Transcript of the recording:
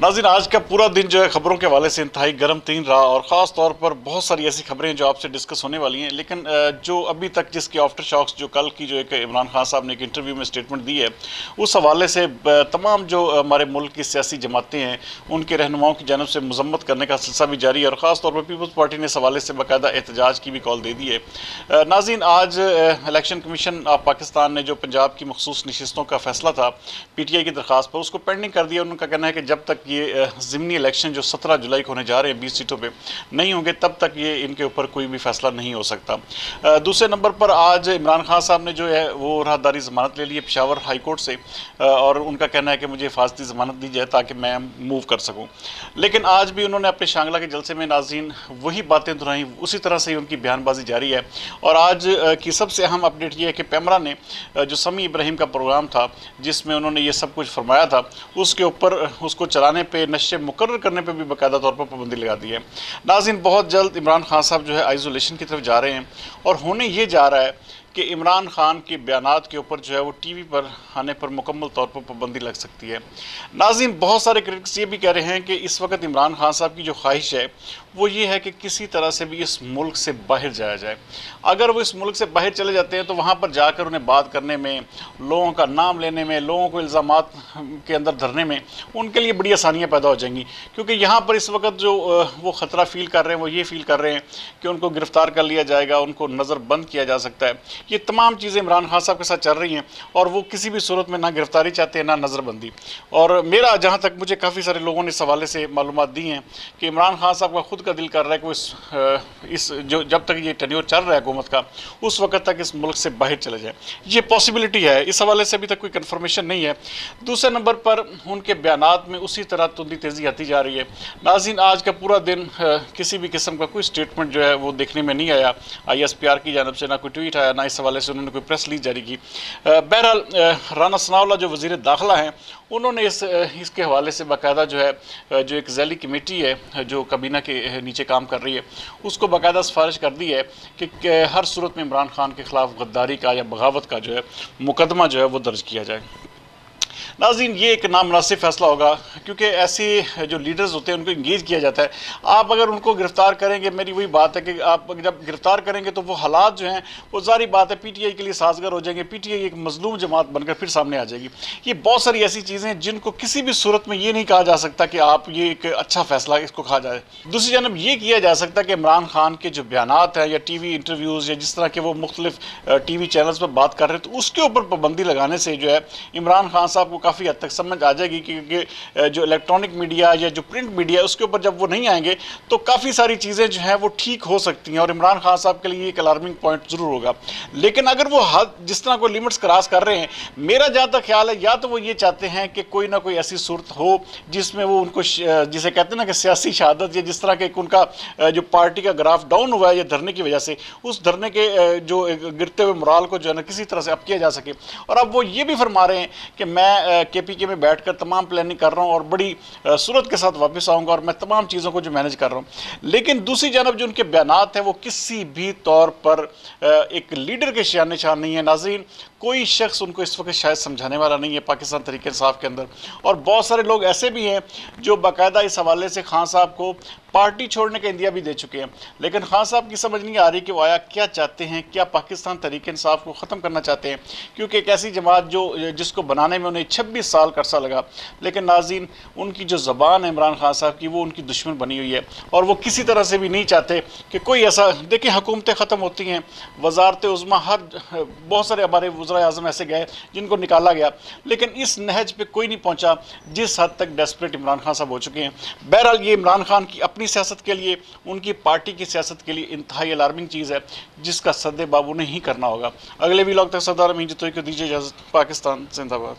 नाज़रीन, आज का पूरा दिन जो है खबरों के हवाले से इंतहाई गर्म तीन रहा और ख़ास तौर पर बहुत सारी ऐसी खबरें जो आपसे डिस्कस होने वाली हैं। लेकिन जो अभी तक जिसके आफ्टर शॉक्स जो कल की जो एक इमरान खान साहब ने एक इंटरव्यू में स्टेटमेंट दी है, उस हवाले से तमाम जो हमारे मुल्क की सियासी जमातें हैं उनके रहनुमाओं की जानब से मजम्मत करने का सिलसिला भी जारी है और ख़ास तौर पर पीपल्स पार्टी ने इस हवाले से बाकायदा एहतजाज की भी कॉल दे दी है। नाज़रीन, आज इलेक्शन कमीशन ऑफ पाकिस्तान ने जो पंजाब की मखसूस नशिस्तों का फैसला था PTI की दरख्वास्त पर, उसको पेंडिंग कर दिया। उनका कहना है कि जब तक ये ज़िमनी इलेक्शन जो 17 जुलाई को होने जा रहे हैं 20 सीटों पे नहीं होंगे तब तक ये इनके ऊपर कोई भी फैसला नहीं हो सकता। दूसरे नंबर पर आज इमरान खान साहब ने जो है वो राहदारी ज़मानत ले ली है पेशावर हाई कोर्ट से और उनका कहना है कि मुझे हिफाजती ज़मानत दी जाए ताकि मैं मूव कर सकूँ। लेकिन आज भी उन्होंने अपने शांगला के जलसे में नाज़रीन वही बातें दोहराई, उसी तरह से ही उनकी बयानबाजी जारी है। और आज की सबसे अहम अपडेट ये है कि पैमरा ने जो समी इब्राहिम का प्रोग्राम था जिसमें उन्होंने ये सब कुछ फरमाया था, उसके ऊपर उसको चलाने पे नशे मुकर्रर करने पे भी बाकायदा तौर पर पाबंदी लगा दी है। नाज़रीन, बहुत जल्द इमरान खान साहब जो है आइसोलेशन की तरफ जा रहे हैं और होने ये जा रहा है कि इमरान खान के बयानात के ऊपर जो है वो TV पर आने पर मुकम्मल तौर पर पाबंदी लग सकती है। नाज़रीन, बहुत सारे क्रिटिक्स ये भी कह रहे हैं कि इस वक्त इमरान खान साहब की जो ख्वाहिश है वो ये है कि किसी तरह से भी इस मुल्क से बाहर जाया जाए। अगर वो इस मुल्क से बाहर चले जाते हैं तो वहाँ पर जाकर उन्हें बात करने में, लोगों का नाम लेने में, लोगों को इल्ज़ामात के अंदर धरने में उनके लिए बड़ी आसानियाँ पैदा हो जाएंगी। क्योंकि यहाँ पर इस वक्त जो वो ख़तरा फ़ील कर रहे हैं वो ये फ़ील कर रहे हैं कि उनको गिरफ़्तार कर लिया जाएगा, उनको नज़रबंद किया जा सकता है। ये तमाम चीज़ें इमरान खान साहब के साथ चल रही हैं और वो किसी भी सूरत में ना गिरफ़्तारी चाहते हैं ना नज़रबंदी। और मेरा जहाँ तक मुझे काफ़ी सारे लोगों ने इस हवाले से मालूमात दी हैं कि इमरान खान साहब का खुद का दिल कर रहा है कि वो इस जो जब तक ये टेन्योर चल रहा है हुकूमत का उस वक्त तक इस मुल्क से बाहर चले जाए। ये पॉसिबिलिटी है, इस हवाले से अभी तक कोई कन्फर्मेशन नहीं है। दूसरे नंबर पर उनके बयानात में उसी तरह तुंदी तेज़ी आती जा रही है। नाज़रीन, आज का पूरा दिन किसी भी किस्म का कोई स्टेटमेंट जो है वो देखने में नहीं आया ISPR की जानब से, ना कोई ट्वीट आया, ना इस हवाले से उन्होंने कोई प्रेस रिलीज जारी की। बहरहाल राना सनाउल्लाह जो वज़ीर दाखिला हैं उन्होंने इसके हवाले से बाकायदा जो है जो एक ज़ैली कमेटी है जो काबीना के नीचे काम कर रही है उसको बाकायदा सिफारिश कर दी है कि हर सूरत में इमरान खान के ख़िलाफ़ गद्दारी का या बगावत का जो है मुकदमा जो है वो दर्ज किया जाए। नाज़रीन, ये एक नामुनासिब फ़ैसला होगा क्योंकि ऐसे जो लीडर्स होते हैं उनको इंगेज किया जाता है। आप अगर उनको गिरफ़्तार करेंगे, मेरी वही बात है कि आप जब गिरफ़्तार करेंगे तो वो हालात जो हैं वो ज़ाहिर बात है PTI के लिए साजगार हो जाएंगे। PTI एक मजलूम जमात बनकर फिर सामने आ जाएगी। ये बहुत सारी ऐसी चीज़ें हैं जिनको किसी भी सूरत में ये नहीं कहा जा सकता कि आप ये एक अच्छा फ़ैसला इसको कहा जाए। दूसरी जानब ये किया जा सकता है कि इमरान खान के जो बयानात हैं या TV इंटरव्यूज़ या जिस तरह के वो मुख्तलिफ TV चैनल्स पर बात कर रहे हैं तो उसके ऊपर पाबंदी लगाने से जो है इमरान खान साहब को काफ़ी हद तक समझ आ जाएगी क्योंकि जो इलेक्ट्रॉनिक मीडिया या जो प्रिंट मीडिया है उसके ऊपर जब वो नहीं आएंगे तो काफ़ी सारी चीज़ें जो हैं वो ठीक हो सकती हैं और इमरान खान साहब के लिए एक अलार्मिंग पॉइंट ज़रूर होगा। लेकिन अगर वो हद जिस तरह कोई लिमिट्स क्रॉस कर रहे हैं, मेरा जहाँ तक ख्याल है या तो वो ये चाहते हैं कि कोई ना कोई ऐसी सूरत हो जिसमें वो उनको जिसे कहते हैं ना कि सियासी शहादत या जिस तरह के उनका जो पार्टी का ग्राफ डाउन हुआ है या धरने की वजह से, उस धरने के जो गिरते हुए मोराल को जो है ना किसी तरह से अप किया जा सके। और अब वो ये भी फरमा रहे हैं कि मैं KPK में बैठकर तमाम प्लानिंग कर रहा हूँ और बड़ी सूरत के साथ वापस आऊँगा और मैं तमाम चीज़ों को जो मैनेज कर रहा हूँ। लेकिन दूसरी जानब जो उनके बयानात हैं वो किसी भी तौर पर एक लीडर के शान निशान नहीं है। नाज़रीन, कोई शख्स उनको इस वक्त शायद समझाने वाला नहीं है पाकिस्तान तहरीक इंसाफ के अंदर। और बहुत सारे लोग ऐसे भी हैं जो बाकायदा इस हवाले से खान साहब को पार्टी छोड़ने का इंदिया भी दे चुके हैं। लेकिन खान साहब की समझ नहीं आ रही कि वो आया क्या चाहते हैं, क्या पाकिस्तान तहरीक इंसाफ को ख़त्म करना चाहते हैं। क्योंकि एक ऐसी जमात जो जिसको बनाने में उन्हें 26 साल का अरसा लगा, लेकिन नाज़रीन उनकी जो ज़बान है इमरान खान साहब की वो उनकी दुश्मन बनी हुई है और वो किसी तरह से भी नहीं चाहते कि कोई ऐसा, देखिए हुकूमतें ख़त्म होती हैं, वज़ारत उज़्मा बहुत सारे हमारे वज़ीर आज़म ऐसे गए जिनको निकाला गया, लेकिन इस नहज पे कोई नहीं पहुंचा जिस हद तक डेस्परेट इमरान खान साहब हो चुके हैं। बहरहाल ये इमरान खान की अपनी सियासत के लिए, उनकी पार्टी की सियासत के लिए इंतहाई अलार्मिंग चीज़ है जिसका सद्देबाब उन्हें ही करना होगा। अगले व्लॉग तक सरदार अमीन जतोई को दीजिए इजाज़त। पाकिस्तान जिंदाबाद।